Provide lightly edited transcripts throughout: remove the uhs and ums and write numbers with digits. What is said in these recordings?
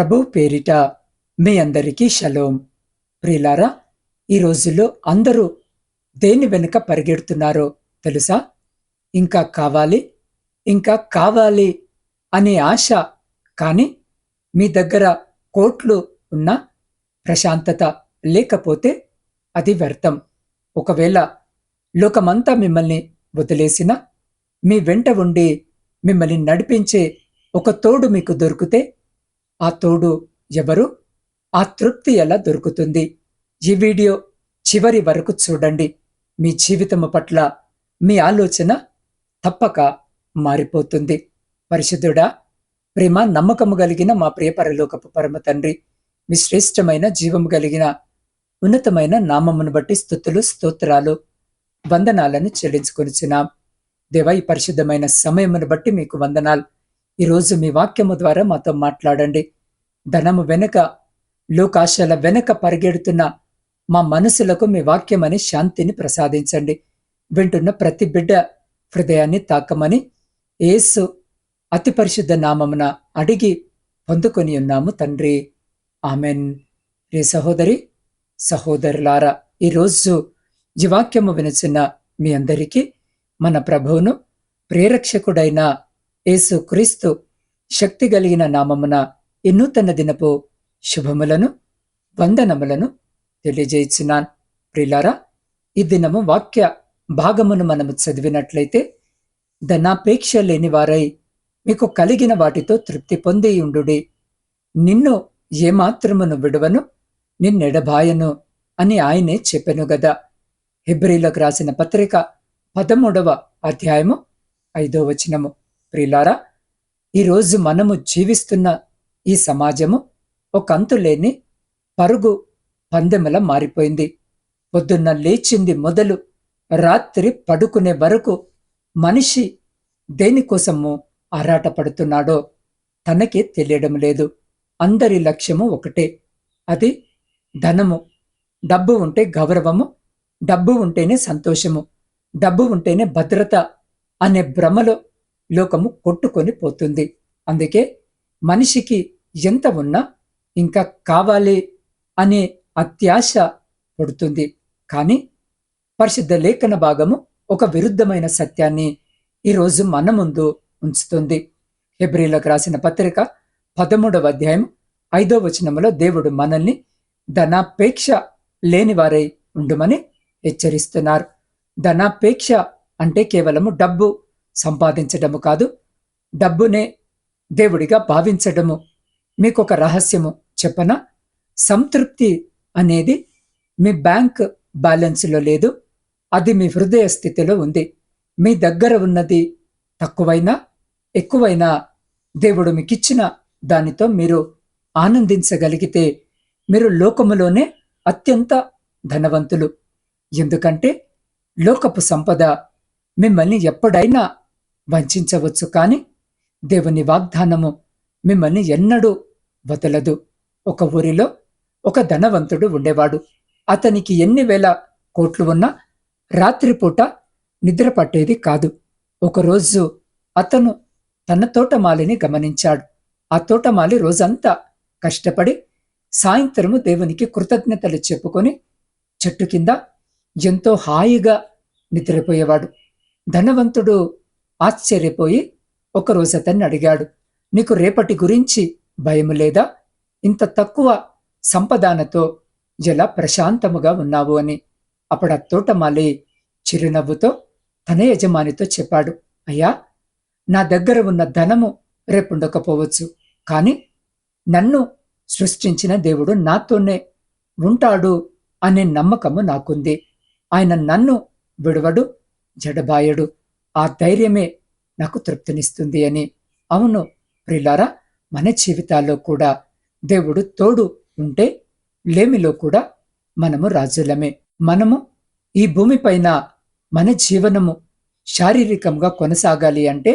ప్రభు పేరిట మీ అందరికీ షలోం. ప్రియులారా, ఈ రోజుల్లో అందరూ దేని వెనుక పరిగెడుతున్నారో తెలుసా? ఇంకా కావాలి, ఇంకా కావాలి అనే ఆశ. కానీ మీ దగ్గర కోట్లు ఉన్నా ప్రశాంతత లేకపోతే అది వ్యర్థం. ఒకవేళ లోకమంతా మిమ్మల్ని వదిలేసినా మీ వెంట ఉండి మిమ్మల్ని నడిపించే ఒక తోడు మీకు దొరికితే ఆ తోడు ఎవరు? ఆ తృప్తి ఎలా దొరుకుతుంది? ఈ వీడియో చివరి వరకు చూడండి. మీ జీవితము పట్ల మీ ఆలోచన తప్పక మారిపోతుంది. పరిశుద్ధుడా, ప్రేమ నమ్మకము కలిగిన మా ప్రియ పరలోకపు పరమ తండ్రి, మీ శ్రేష్టమైన జీవము కలిగిన ఉన్నతమైన నామమును బట్టి స్తుతులు స్తోత్రాలు వందనాలను చెల్లించుకొనిచున్నాం. దేవా, ఈ పరిశుద్ధమైన సమయమును బట్టి మీకు వందనాలు. ఈరోజు మీ వాక్యము ద్వారా మాతో మాట్లాడండి. ధనము వెనుక, లోకాశల వెనుక పరిగెడుతున్న మా మనసులకు మీ వాక్యమని శాంతిని ప్రసాదించండి. వింటున్న ప్రతి బిడ్డ హృదయాన్ని తాకమని యేసు అతి పరిశుద్ధ నామమున అడిగి పొందుకొని ఉన్నాము తండ్రి, ఆమెన్. రే సహోదరి సహోదరులారా, ఈరోజు ఈ వాక్యము వినుచున్న మీ అందరికీ మన ప్రభువును ప్రేరక్షకుడైన యేసు క్రీస్తు శక్తి కలిగిన నామమున ఈ నూతన దినపు శుభములను వందనములను తెలియజేయుచున్నాను. ప్రియులారా, ఈ దినము వాక్య భాగమును మనము చదివినట్లయితే, ధనాపేక్ష లేని వారై మీకు కలిగిన వాటితో తృప్తి పొంది ఉండుడి, నిన్ను ఏమాత్రమును విడువను, నిన్నెడబాయను అని ఆయనే చెప్పెను గదా. హెబ్రీలకు రాసిన పత్రిక 13వ అధ్యాయము 5వ వచనము. ప్రియులారా, ఈరోజు మనము జీవిస్తున్న ఈ సమాజము ఒక అంతులేని పరుగు పందెముల మారిపోయింది. పొద్దున్న లేచింది మొదలు రాత్రి పడుకునే వరకు మనిషి దేనికోసము ఆరాటపడుతున్నాడో తనకే తెలియడం లేదు. అందరి లక్ష్యము ఒకటే, అది ధనము. డబ్బు ఉంటే గౌరవము, డబ్బు ఉంటేనే సంతోషము, డబ్బు ఉంటేనే భద్రత అనే భ్రమలో లోకము కొట్టుకొని పోతుంది. అందుకే మనిషికి ఎంత ఉన్నా ఇంకా కావాలి అనే అత్యాశ పుడుతుంది. కానీ పరిశుద్ధ లేఖన భాగము ఒక విరుద్ధమైన సత్యాన్ని ఈరోజు మన ముందు ఉంచుతుంది. హెబ్రీలకు రాసిన పత్రిక 13వ అధ్యాయం 5వ వచనములో దేవుడు మనల్ని ధనాపేక్ష లేనివారై ఉండుమని హెచ్చరిస్తున్నారు. ధనాపేక్ష అంటే కేవలము డబ్బు సంపాదించడము కాదు, డబ్బునే దేవుడిగా భావించడము. మీకొక రహస్యము చెప్పనా? సంతృప్తి అనేది మీ బ్యాంక్ బ్యాలెన్స్లో లేదు, అది మీ హృదయ స్థితిలో ఉంది. మీ దగ్గర ఉన్నది తక్కువైనా ఎక్కువైనా దేవుడు మీకిచ్చిన దానితో మీరు ఆనందించగలిగితే మీరు లోకములోనే అత్యంత ధనవంతులు. ఎందుకంటే లోకపు సంపద మిమ్మల్ని ఎప్పుడైనా వంచవచ్చు, కానీ దేవుని వాగ్దానము మిమ్మల్ని ఎన్నడూ వదలదు. ఒక ఊరిలో ఒక ధనవంతుడు ఉండేవాడు. అతనికి ఎన్ని వేల కోట్లు ఉన్నా రాత్రిపూట నిద్ర పట్టేది కాదు. ఒకరోజు అతను తన తోటమాలిని గమనించాడు. ఆ తోటమాలి రోజంతా కష్టపడి సాయంత్రము దేవునికి కృతజ్ఞతలు చెప్పుకొని చెట్టు కింద ఎంతో హాయిగా నిద్రపోయేవాడు. ధనవంతుడు ఆశ్చర్యపోయి ఒకరోజు అతన్ని అడిగాడు, నీకు రేపటి గురించి భయము లేదా? ఇంత తక్కువ సంపదానతో ఎలా ప్రశాంతముగా ఉన్నావు అని. అప్పుడు ఆ తోటమాలి చిరునవ్వుతో తన యజమానితో చెప్పాడు, అయ్యా, నా దగ్గర ఉన్న ధనము రేపుండకపోవచ్చు, కానీ నన్ను సృష్టించిన దేవుడు నాతోనే ఉంటాడు అనే నమ్మకము నాకుంది. ఆయన నన్ను విడువడు, జడబాయడు. ఆ ధైర్యమే నాకు తృప్తినిస్తుంది అని. అవును ప్రియులారా, మన జీవితాల్లో కూడా దేవుడు తోడు ఉంటే లేమిలో కూడా మనము రాజులమే. మనము ఈ భూమిపైన మన జీవనము శారీరకంగా కొనసాగాలి అంటే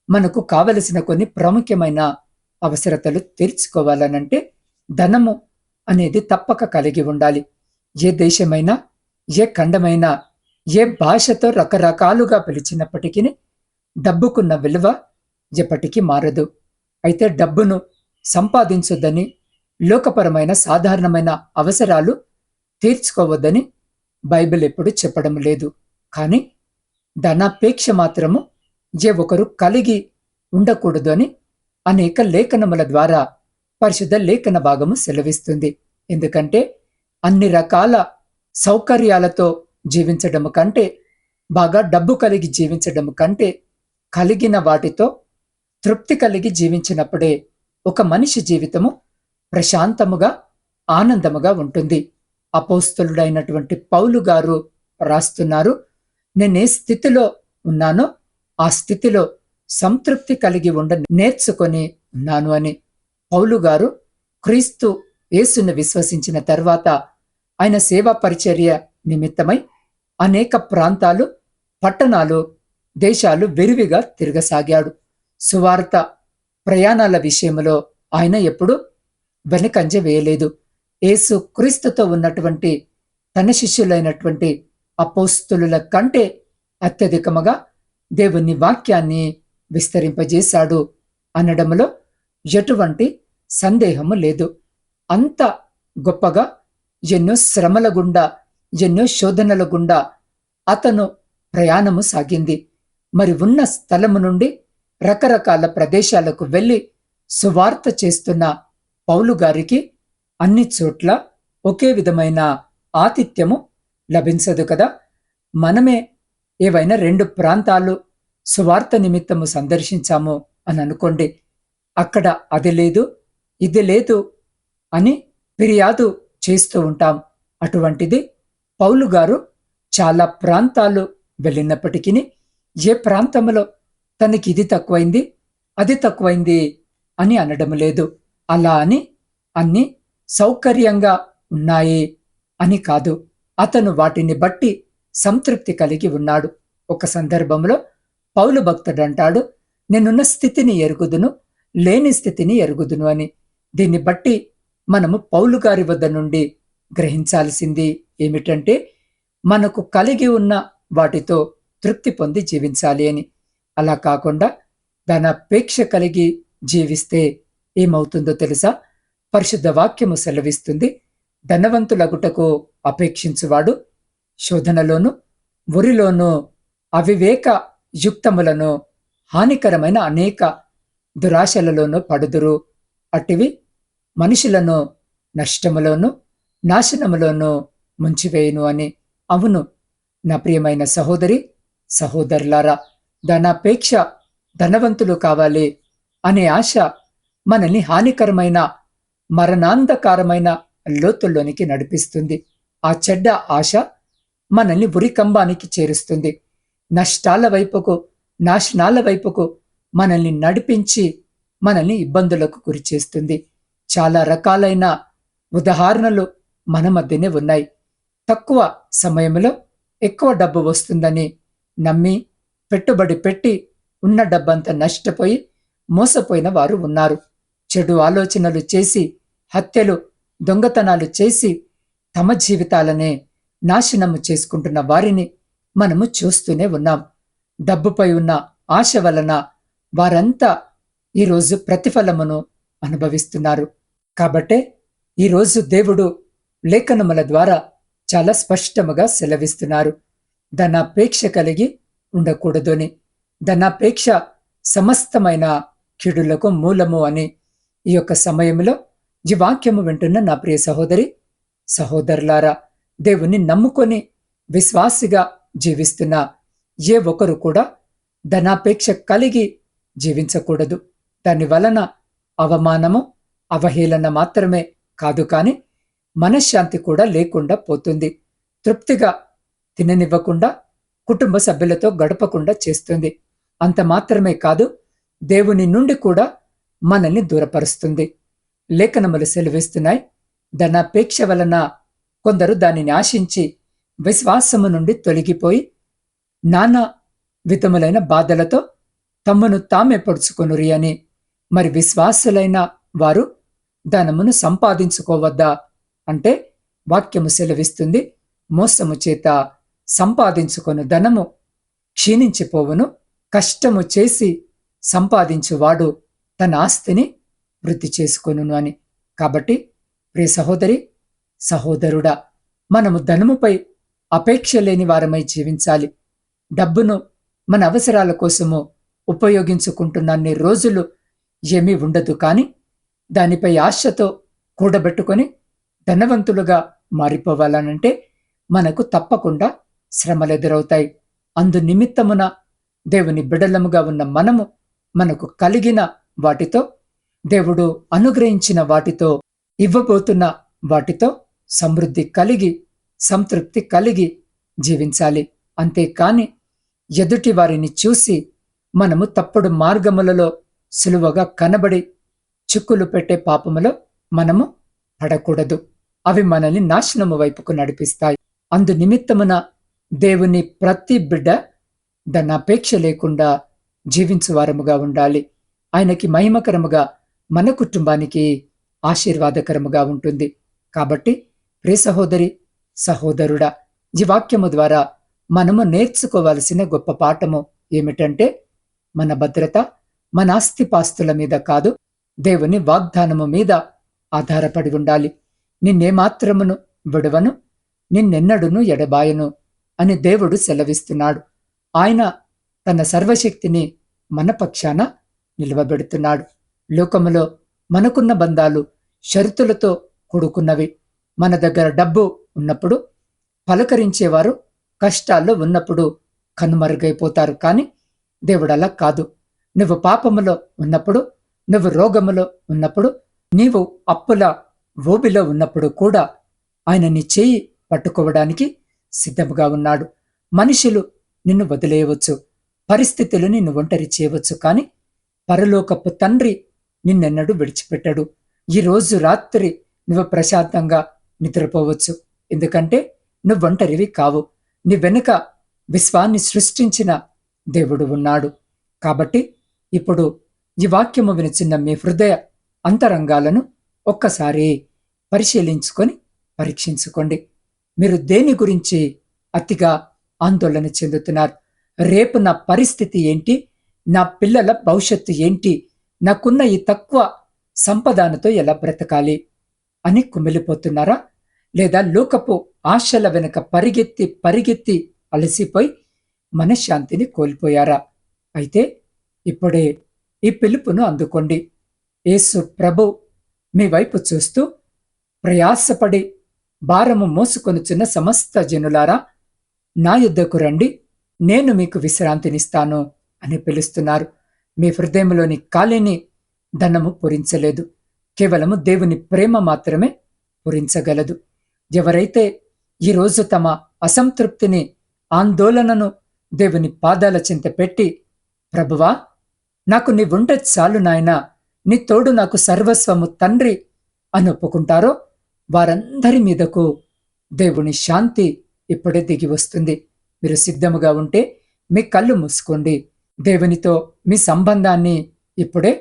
మనకు కావలసిన కొన్ని ప్రాముఖ్యమైన అవసరతలు తీర్చుకోవాలనంటే ధనము అనేది తప్పక కలిగి ఉండాలి. ఏ దేశమైనా, ఏ ఖండమైనా, ఏ భాషతో రకరకాలుగా పిలిచినప్పటికీ డబ్బుకున్న విలువ ఎప్పటికీ మారదు. అయితే డబ్బును సంపాదించొద్దని, లోకపరమైన సాధారణమైన అవసరాలు తీర్చుకోవద్దని బైబిల్ ఎప్పుడు చెప్పడం లేదు. కానీ ధనాపేక్ష మాత్రము ఏ ఒకరు కలిగి ఉండకూడదు అని అనేక లేఖనముల ద్వారా పరిశుద్ధ లేఖన భాగము సెలవిస్తుంది. ఎందుకంటే అన్ని రకాల సౌకర్యాలతో జీవించడము కంటే, బాగా డబ్బు కలిగి జీవించడము కంటే, కలిగిన వాటితో తృప్తి కలిగి జీవించినప్పుడే ఒక మనిషి జీవితము ప్రశాంతముగా, ఆనందముగా ఉంటుంది. అపోస్తలుడైనటువంటి పౌలు గారు రాస్తున్నారు, నేనే స్థితిలో ఉన్నానో ఆ స్థితిలో సంతృప్తి కలిగి ఉండ నేర్చుకొని ఉన్నాను అని. పౌలు గారు క్రీస్తు యేసుని విశ్వసించిన తర్వాత ఆయన సేవా పరిచర్య నిమిత్తమై అనేక ప్రాంతాలు, పట్టణాలు, దేశాలు విరివిగా తిరగసాగాడు. సువార్త ప్రయాణాల విషయంలో ఆయన ఎప్పుడు వెనకంజ వేయలేదు. యేసు క్రీస్తుతో ఉన్నటువంటి తన శిష్యులైనటువంటి అపోస్తులుల కంటే అత్యధికముగా దేవుని వాక్యాన్ని విస్తరింపజేశాడు అనడంలో ఎటువంటి సందేహము లేదు. అంత గొప్పగా ఎన్నో శ్రమల గుండా, ఎన్నో శోధనల గుండా అతను ప్రయాణము సాగింది. మరి ఉన్న స్థలము నుండి రకరకాల ప్రదేశాలకు వెళ్ళి సువార్త చేస్తున్న పౌలు గారికి అన్ని చోట్ల ఒకే విధమైన ఆతిథ్యము లభించదు కదా. మనమే ఏవైనా 2 ప్రాంతాలు సువార్త నిమిత్తము సందర్శించాము అని అనుకోండి, అక్కడ అది లేదు, ఇది లేదు అని ఫిర్యాదు చేస్తూ ఉంటాం. అటువంటిది పౌలు గారు చాలా ప్రాంతాలు వెళ్ళినప్పటికీ ఏ ప్రాంతంలో తనకి ఇది తక్కువైంది, అది తక్కువైంది అని అనడం లేదు. అలా అని అన్ని సౌకర్యంగా ఉన్నాయి అని కాదు. అతను వాటిని బట్టి సంతృప్తి కలిగి ఉన్నాడు. ఒక సందర్భంలో పౌలు భక్తుడు అంటాడు, నేనున్న స్థితిని ఎరుగుదును, లేని స్థితిని ఎరుగుదును అని. దీన్ని బట్టి మనము పౌలు గారి వద్ద నుండి గ్రహించాల్సింది ఏమిటంటే, మనకు కలిగి ఉన్న వాటితో తృప్తి పొంది జీవించాలి అని. అలా కాకుండా ధనాపేక్ష కలిగి జీవిస్తే ఏమవుతుందో తెలుసా? పరిశుద్ధ వాక్యము సెలవిస్తుంది, ధనవంతులగుటకు అపేక్షించువాడు శోధనలోను, ఉరిలోను, అవివేక యుక్తములను, హానికరమైన అనేక దురాశలలోనూ పడుదురు. అటివి మనుషులను నష్టములోను, నాశనములోను ముంచివేయును అని. అవును నా ప్రియమైన సహోదరి సహోదరులారా, ధనాపేక్ష, ధనవంతులు కావాలి అనే ఆశ మనల్ని హానికరమైన, మరణాంధకారమైన లోతుల్లోనికి నడిపిస్తుంది. ఆ చెడ్డ ఆశ మనల్ని ఉరికంబానికి చేరుస్తుంది. నష్టాల వైపుకు, నాశనాల వైపుకు మనల్ని నడిపించి మనల్ని ఇబ్బందులకు గురి చేస్తుంది. చాలా రకాలైన ఉదాహరణలు మన మధ్యనే ఉన్నాయి. తక్కువ సమయంలో ఎక్కువ డబ్బు వస్తుందని నమ్మి పెట్టుబడి పెట్టి ఉన్న డబ్బంతా నష్టపోయి మోసపోయిన వారు ఉన్నారు. చెడు ఆలోచనలు చేసి, హత్యలు, దొంగతనాలు చేసి తమ జీవితాలనే నాశనము చేసుకుంటున్న వారిని మనము చూస్తూనే ఉన్నాం. డబ్బుపై ఉన్న ఆశ వలన వారంతా ఈరోజు ప్రతిఫలమును అనుభవిస్తున్నారు. కాబట్టే ఈరోజు దేవుడు లేఖనముల ద్వారా చాలా స్పష్టముగా సెలవిస్తున్నారు, ధనాపేక్ష కలిగి ఉండకూడదు అని. ధనాపేక్ష సమస్తమైన కీడులకు మూలము అని ఈ యొక్క సమయంలో ఈ వాక్యము వింటున్న నా ప్రియ సహోదరి సహోదరులారా, దేవుని నమ్ముకొని విశ్వాసిగా జీవిస్తున్న ఏ ఒక్కరు కూడా ధనాపేక్ష కలిగి జీవించకూడదు. దాని వలన అవమానము, అవహేళన మాత్రమే కాదు, కానీ మనశ్శాంతి కూడా లేకుండా పోతుంది. తృప్తిగా తిననివ్వకుండా, కుటుంబ సభ్యులతో గడపకుండా చేస్తుంది. అంత మాత్రమే కాదు, దేవుని నుండి కూడా మనల్ని దూరపరుస్తుంది. లేఖనములు సెలవిస్తున్నాయి, ధనాపేక్ష వలన కొందరు దానిని ఆశించి విశ్వాసము నుండి తొలగిపోయి నానా విధములైన బాధలతో తమ్మును తామే పొడుచుకొనురి అని. మరి విశ్వాసులైన వారు ధనమును సంపాదించుకోవద్దా అంటే, వాక్యము సెలవిస్తుంది, మోసము చేత సంపాదించుకొను ధనము క్షీణించిపోవును, కష్టము చేసి సంపాదించువాడు తన ఆస్తిని వృద్ధి చేసుకొనును అని. కాబట్టి ప్రియ సహోదరి, సహోదరుడా, మనము ధనముపై అపేక్ష లేని వారమై జీవించాలి. డబ్బును మన అవసరాల కోసము ఉపయోగించుకుంటున్నన్ని రోజులు ఏమీ ఉండదు. కానీ దానిపై ఆశతో కూడబెట్టుకొని ధనవంతులుగా మారిపోవాలనంటే మనకు తప్పకుండా శ్రమలెదురవుతాయి. అందు నిమిత్తమున దేవుని బిడలముగా ఉన్న మనము మనకు కలిగిన వాటితో, దేవుడు అనుగ్రహించిన వాటితో, ఇవ్వబోతున్న వాటితో సమృద్ధి కలిగి, సంతృప్తి కలిగి జీవించాలి. అంతేకాని ఎదుటి వారిని చూసి మనము తప్పుడు మార్గములలో సులువుగా కనబడి చిక్కులు పెట్టే పాపములో మనము పడకూడదు. అవి మనల్ని నాశనము వైపుకు నడిపిస్తాయి. అందు నిమిత్తమున దేవుని ప్రతి బిడ్డ ధనాపేక్ష లేకుండా జీవించువారముగా ఉండాలి. ఆయనకి మహిమకరముగా, మన కుటుంబానికి ఆశీర్వాదకరముగా ఉంటుంది. కాబట్టి ప్రియ సహోదరి, సహోదరుడా, ఈ వాక్యము ద్వారా మనము నేర్చుకోవలసిన గొప్ప పాఠము ఏమిటంటే, మన భద్రత మన ఆస్తిపాస్తుల మీద కాదు, దేవుని వాగ్దానము మీద ఆధారపడి ఉండాలి. నిన్నేమాత్రమును విడువను, నిన్నెన్నడును ఎడబాయను అని దేవుడు సెలవిస్తున్నాడు. ఆయన తన సర్వశక్తిని మన పక్షాన నిలవబెడుతున్నాడు. లోకములో మనకున్న బంధాలు షరతులతో కూడుకున్నవి. మన దగ్గర డబ్బు ఉన్నప్పుడు పలకరించేవారు కష్టాల్లో ఉన్నప్పుడు కనుమరుగైపోతారు. కానీ దేవుడు అలా కాదు. నువ్వు పాపములో ఉన్నప్పుడు, నువ్వు రోగములో ఉన్నప్పుడు, నీవు అప్పుల ఊబిలో ఉన్నప్పుడు కూడా ఆయన నీ చేయి పట్టుకోవడానికి సిద్ధముగా ఉన్నాడు. మనుషులు నిన్ను వదిలేయవచ్చు, పరిస్థితులు నిన్ను ఒంటరి చేయవచ్చు, కానీ పరలోకపు తండ్రి నిన్నెన్నడూ విడిచిపెట్టాడు. ఈ రోజు రాత్రి నువ్వు ప్రశాంతంగా నిద్రపోవచ్చు. ఎందుకంటే నువ్వు ఒంటరివి కావు. నీ వెనుక విశ్వాన్ని సృష్టించిన దేవుడు ఉన్నాడు. కాబట్టి ఇప్పుడు ఈ వాక్యము వినిచిన్న మీ హృదయ అంతరంగాలను ఒక్కసారి పరిశీలించుకొని పరీక్షించుకోండి. మీరు దేని గురించి అతిగా ఆందోళన చెందుతున్నారు? రేపు నా పరిస్థితి ఏంటి? నా పిల్లల భవిష్యత్తు ఏంటి? నాకున్న ఈ తక్కువ సంపదనతో ఎలా బ్రతకాలి అని కుమిలిపోతున్నారా? లేదా లోకపు ఆశల వెనుక పరిగెత్తి పరిగెత్తి అలసిపోయి మనశ్శాంతిని కోల్పోయారా? అయితే ఇప్పుడే ఈ పిలుపును అందుకోండి. యేసు ప్రభు మీ వైపు చూస్తూ, ప్రయాసపడి భారము మోసుకొనుచున్న సమస్త జనులారా, నా యుద్ధకు రండి, నేను మీకు విశ్రాంతినిస్తాను అని పిలుస్తున్నారు. మీ హృదయంలోని ఖాళీని ధనము పూరించలేదు. కేవలము దేవుని ప్రేమ మాత్రమే పూరించగలదు. ఎవరైతే ఈరోజు తమ అసంతృప్తిని, ఆందోళనను దేవుని పాదాల చింత పెట్టి, ప్రభువా, నాకు నీ ఉంటే చాలు నాయనా, నీ తోడు నాకు సర్వస్వము తండ్రి అని ఒప్పుకుంటారో వారందరి మీదకు దేవుని శాంతి ఇప్పుడే దిగి వస్తుంది. మీరు సిద్ధముగా ఉంటే మీ కళ్ళు మూసుకోండి. దేవునితో మీ సంబంధాన్ని ఇప్పుడే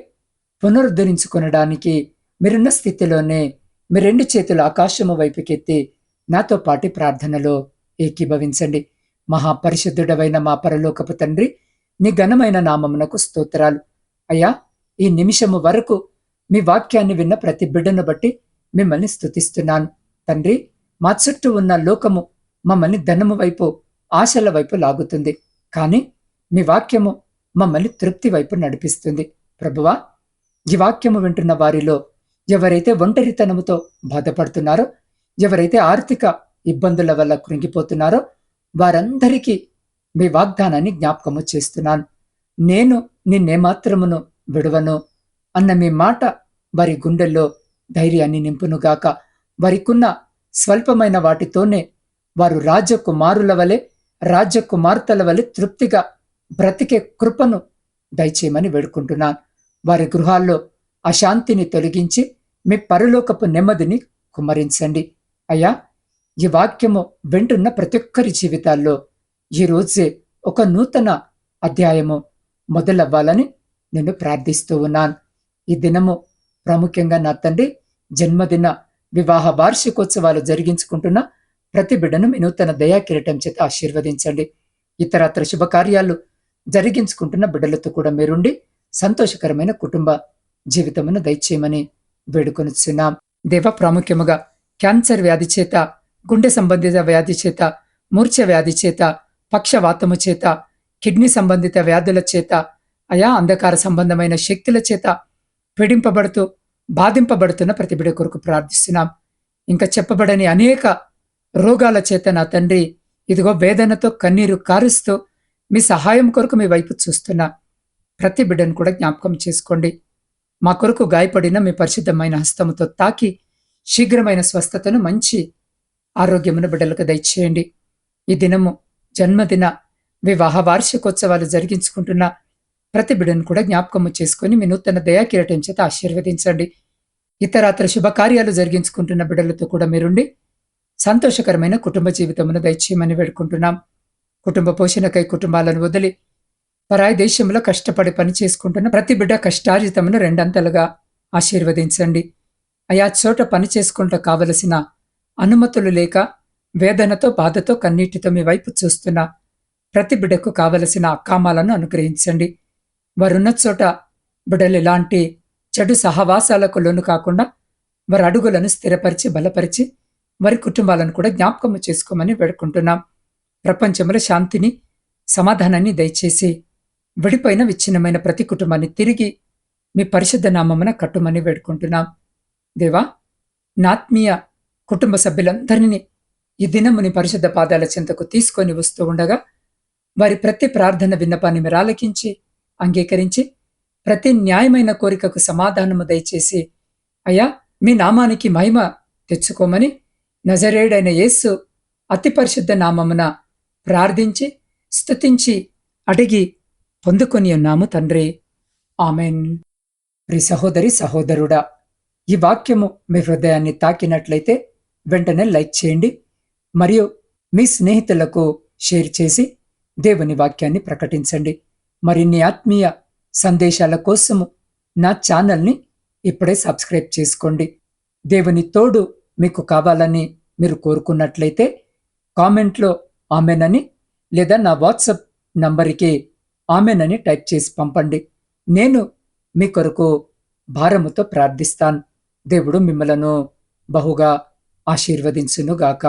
పునరుద్ధరించుకొనడానికి మీరున్న స్థితిలోనే మీ రెండు చేతులు ఆకాశము వైపుకెత్తి నాతో పాటి ప్రార్థనలో ఏకీభవించండి. మహాపరిశుద్ధుడవైన మా పరలోకపు తండ్రి, నీ ఘనమైన నామమునకు స్తోత్రాలు. అయ్యా, ఈ నిమిషము వరకు మీ వాక్యాన్ని విన్న ప్రతి బిడ్డను బట్టి మిమ్మల్ని స్తుతిస్తున్నాను తండ్రి. మా చుట్టూ ఉన్న లోకము మమ్మల్ని ధనము వైపు, ఆశల వైపు లాగుతుంది, కానీ మీ వాక్యము మమ్మల్ని తృప్తి వైపు నడిపిస్తుంది. ప్రభువా, ఈ వాక్యము వింటున్న వారిలో ఎవరైతే ఒంటరితనముతో బాధపడుతున్నారో, ఎవరైతే ఆర్థిక ఇబ్బందుల వల్ల కృంగిపోతున్నారో వారందరికీ మీ వాగ్దానాన్ని జ్ఞాపకము చేస్తున్నాను. నేను నిన్నేమాత్రమును విడువను అన్న మీ మాట వారి గుండెల్లో ధైర్యాన్ని నింపునుగాక. వారికున్న స్వల్పమైన వాటితోనే వారు రాజకుమారుల వలె, రాజకుమార్తెల వలె తృప్తిగా బ్రతికే కృపను దయచేయమని వేడుకుంటున్నాను. వారి గృహాల్లో అశాంతిని తొలగించి మీ పరలోకపు నెమ్మదిని కుమ్మరించండి. అయ్యా, ఈ వాక్యము వింటున్న ప్రతి ఒక్కరి జీవితాల్లో ఈ రోజే ఒక నూతన అధ్యాయము మొదలవ్వాలని నేను ప్రార్థిస్తూ ఉన్నాను. ఈ దినము ప్రాముఖ్యంగా నా తండ్రి జన్మదిన, వివాహ వార్షికోత్సవాలు జరిగించుకుంటున్న ప్రతి బిడ్డను మీ నూతన దయా కిరీటం చేత ఆశీర్వదించండి. ఇతరత్ర శుభకార్యాలు జరిగించుకుంటున్న బిడ్డలతో కూడా మీరుండి సంతోషకరమైన కుటుంబ జీవితమును దయచేయమని వేడుకొనుచున్నాం. దేవ, ప్రాముఖ్యముగా క్యాన్సర్ వ్యాధి చేత, గుండె సంబంధిత వ్యాధి చేత, మూర్ఛ వ్యాధి చేత, పక్షవాతము చేత, కిడ్నీ సంబంధిత వ్యాధుల చేత, అయా అంధకార సంబంధమైన శక్తుల చేత పీడింపబడుతూ బాధింపబడుతున్న ప్రతి బిడ్డ కొరకు ప్రార్థిస్తున్నాం. ఇంకా చెప్పబడని అనేక రోగాల చేత నా తండ్రి, ఇదిగో వేదనతో కన్నీరు కారుస్తూ మీ సహాయం కొరకు మీ వైపు చూస్తున్నా ప్రతి బిడ్డను కూడా జ్ఞాపకం చేసుకోండి. మా కొరకు గాయపడిన మీ పరిశుద్ధమైన హస్తముతో తాకి శీఘ్రమైన స్వస్థతను, మంచి ఆరోగ్యమును బిడ్డలకు దయచేయండి. ఈ దినము జన్మదిన, వివాహ వార్షికోత్సవాలు జరిగించుకుంటున్న ప్రతి బిడ్డను కూడా జ్ఞాపకము చేసుకుని మీ నూతన దయాకిరటం చేత ఆశీర్వదించండి. ఇతరాత్ర శుభకార్యాలు జరిగించుకుంటున్న బిడ్డలతో కూడా మీరుండి సంతోషకరమైన కుటుంబ జీవితమును దయచేయమని వేడుకుంటున్నాం. కుటుంబ పోషణకై కుటుంబాలను వదిలి పరాయి దేశంలో కష్టపడి పని చేసుకుంటున్న ప్రతి బిడ్డ కష్టార్జితమును రెండంతలుగా ఆశీర్వదించండి. ఆయా చోట పని చేసుకుంటూ కావలసిన అనుమతులు లేక వేదనతో, బాధతో, కన్నీటితో మీ వైపు చూస్తున్న ప్రతి బిడ్డకు కావలసిన అక్కామాలను అనుగ్రహించండి. వారున్న చోట బిడ్డలు ఎలాంటి చెడు సహవాసాలకు లోను కాకుండా వారి అడుగులను స్థిరపరిచి బలపరిచి వారి కుటుంబాలను కూడా జ్ఞాపకము చేసుకోమని వేడుకుంటున్నాం. ప్రపంచంలో శాంతిని, సమాధానాన్ని దయచేసి విడిపోయిన విచ్ఛిన్నమైన ప్రతి కుటుంబాన్ని తిరిగి మీ పరిశుద్ధ నామమున కట్టుమని వేడుకుంటున్నాం. దేవా, నాత్మీయ కుటుంబ సభ్యులందరినీ ఈ దినముని పరిశుద్ధ పాదాల చెంతకు తీసుకొని వస్తూ ఉండగా వారి ప్రతి ప్రార్థన విన్నపాన్ని మీరు ఆలకించి అంగీకరించి ప్రతి న్యాయమైన కోరికకు సమాధానము దయచేసి అయ్యా మీ నామానికి మహిమ తెచ్చుకోమని నజరేయుడైన యేసు అతి పరిశుద్ధ నామమున ప్రార్థించి స్తుతించి అడిగి పొందుకొని ఉన్నాము తండ్రి. ఆమెన్. ప్రి సహోదరి, సహోదరుడా, ఈ వాక్యము మీ హృదయాన్ని తాకినట్లయితే వెంటనే లైక్ చేయండి మరియు మీ స్నేహితులకు షేర్ చేసి దేవుని వాక్యాన్ని ప్రకటించండి. మరిన్ని ఆత్మీయ సందేశాల కోసము నా ఛానల్ని ఇప్పుడే సబ్స్క్రైబ్ చేసుకోండి. దేవుని తోడు మీకు కావాలని మీరు కోరుకున్నట్లయితే కామెంట్లో ఆమెనని లేదా నా వాట్సాప్ నంబర్కి ఆమెనని టైప్ చేసి పంపండి. నేను మీ కొరకు భారముతో ప్రార్థిస్తాను. దేవుడు మిమ్మలను బహుగా ఆశీర్వదించునుగాక.